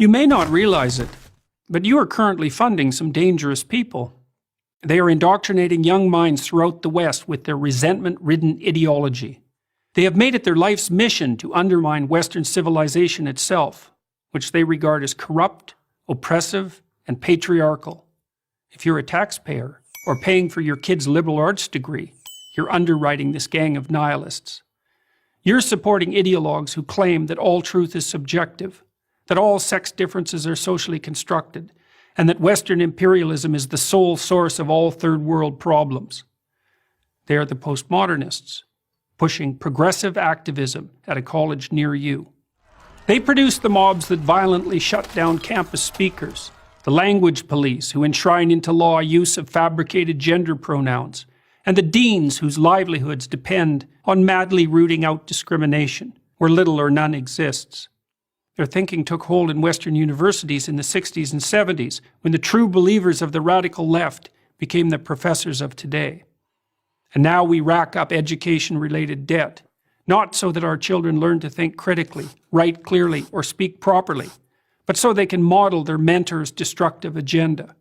You may not realize it, but you are currently funding some dangerous people. They are indoctrinating young minds throughout the West with their resentment-ridden ideology. They have made it their life's mission to undermine Western civilization itself, which they regard as corrupt, oppressive, and patriarchal. If you're a taxpayer, or paying for your kid's liberal arts degree, you're underwriting this gang of nihilists. You're supporting ideologues who claim that all truth is subjective, that all sex differences are socially constructed, and that Western imperialism is the sole source of all third world problems. They are the postmodernists, pushing progressive activism at a college near you. They produce the mobs that violently shut down campus speakers, the language police who enshrine into law use of fabricated gender pronouns, and the deans whose livelihoods depend on madly rooting out discrimination, where little or none exists. Their thinking took hold in Western universities in the 60s and 70s, when the true believers of the radical left became the professors of today. And now we rack up education-related debt, not so that our children learn to think critically, write clearly, or speak properly, but so they can model their mentor's destructive agenda.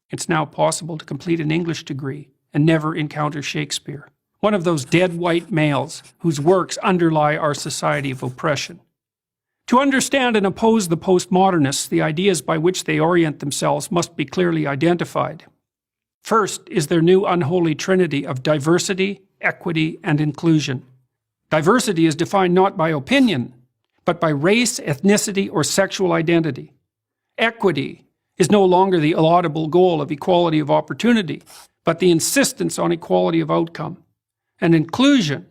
It's now possible to complete an English degree and never encounter Shakespeare, one of those dead white males whose works underlie our society of oppression. To understand and oppose the postmodernists, the ideas by which they orient themselves must be clearly identified. First is their new unholy trinity of diversity, equity, and inclusion. Diversity is defined not by opinion, but by race, ethnicity, or sexual identity. Equity is no longer the laudable goal of equality of opportunity, but the insistence on equality of outcome. And inclusion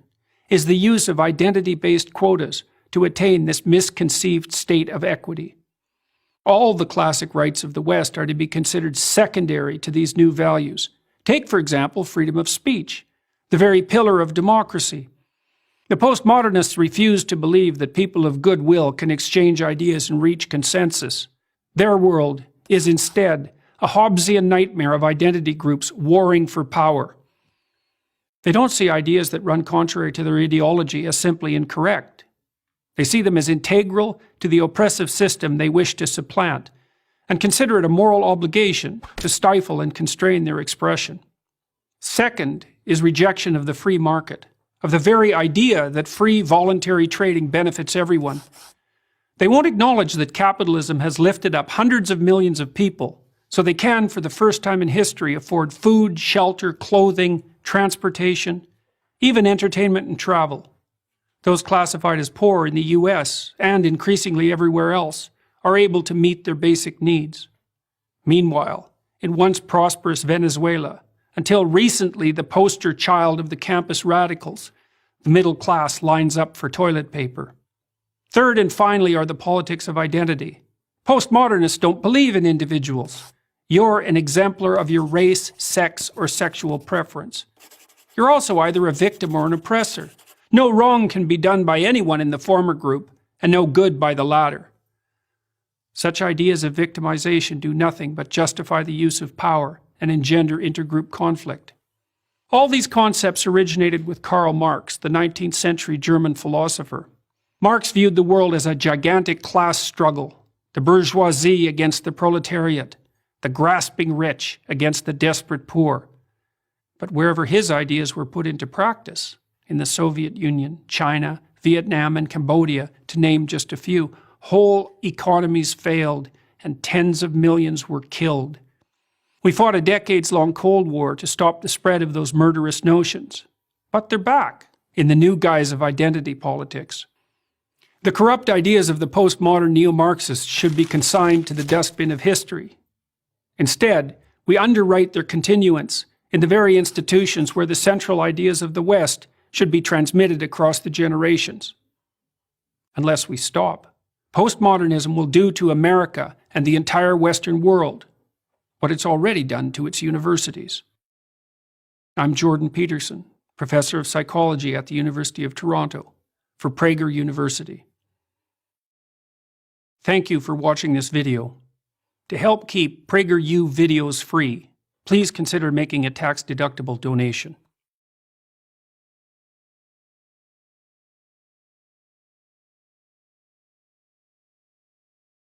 is the use of identity-based quotas to attain this misconceived state of equity. All the classic rights of the West are to be considered secondary to these new values. Take, for example, freedom of speech, the very pillar of democracy. The postmodernists refuse to believe that people of goodwill can exchange ideas and reach consensus. Their world is instead a Hobbesian nightmare of identity groups warring for power. They don't see ideas that run contrary to their ideology as simply incorrect. They see them as integral to the oppressive system they wish to supplant, and consider it a moral obligation to stifle and constrain their expression. Second is rejection of the free market, of the very idea that free voluntary trading benefits everyone. They won't acknowledge that capitalism has lifted up hundreds of millions of people, so they can, for the first time in history, afford food, shelter, clothing, transportation, even entertainment and travel. Those classified as poor in the US, and increasingly everywhere else, are able to meet their basic needs. Meanwhile, in once prosperous Venezuela, until recently the poster child of the campus radicals, the middle class lines up for toilet paper. Third and finally are the politics of identity. Postmodernists don't believe in individuals. You're an exemplar of your race, sex, or sexual preference. You're also either a victim or an oppressor. No wrong can be done by anyone in the former group, and no good by the latter. Such ideas of victimization do nothing but justify the use of power and engender intergroup conflict. All these concepts originated with Karl Marx, the 19th century German philosopher. Marx viewed the world as a gigantic class struggle, the bourgeoisie against the proletariat, the grasping rich against the desperate poor. But wherever his ideas were put into practice, in the Soviet Union, China, Vietnam, and Cambodia, to name just a few, whole economies failed and tens of millions were killed. We fought a decades-long Cold War to stop the spread of those murderous notions. But they're back in the new guise of identity politics. The corrupt ideas of the postmodern neo-marxists should be consigned to the dustbin of history. Instead, we underwrite their continuance in the very institutions where the central ideas of the West should be transmitted across the generations. Unless we stop, postmodernism will do to America and the entire Western world what it's already done to its universities. I'm Jordan Petterson, professor of psychology at the University of Toronto, for Prager University. Thank you for watching this video. To help keep PragerU videos free, please consider making a tax-deductible donation.